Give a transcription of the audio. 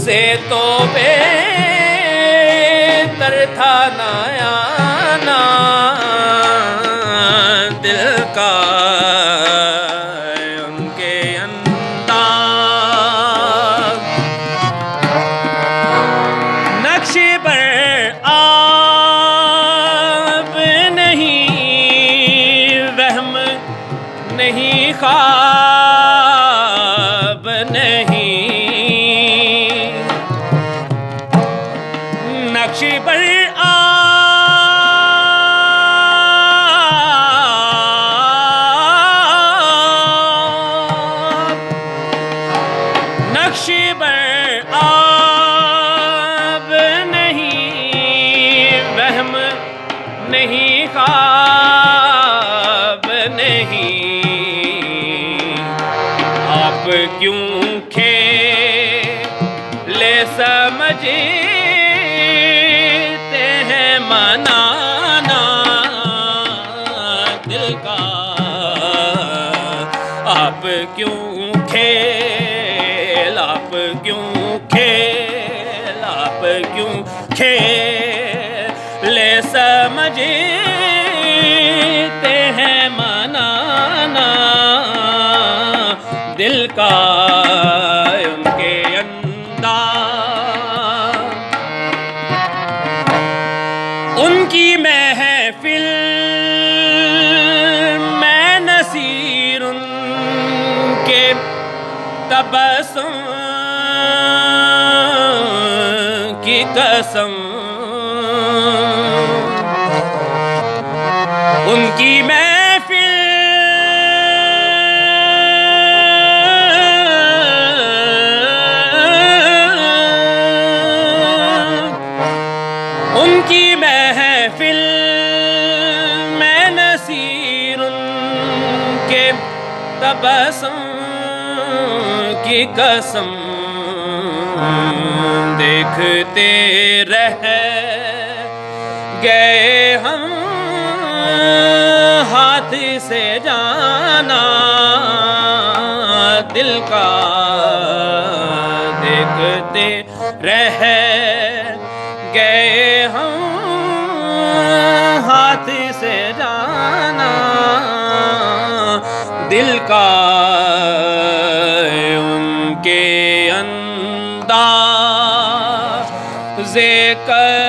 से तो बेहतर था ना आना दिल का उनके अंदाज। नक्शे पर आप नहीं, वहम नहीं, ख्वाब नहीं। नक्शे पर नक्शे पर आप नहीं, वहम नहीं, ख्वाब नहीं। आप क्यों खेले समझते हैं मनाना दिल का। आप क्यों खेल, आप क्यों खेल, आप क्यों खेले समझते हैं मनाना दिल का उनके अंदाज। उनकी महफिल में नसीर, उनके तबस्सुम की कसम। उनकी महफिल उनकी महफिल में नसीर, उनके तबस्सुम की कसम। देखते रह गए हम हाथ से जाना दिल का। देखते रह गए हम हाथ से जाना दिल का उनके अंदाज़े कर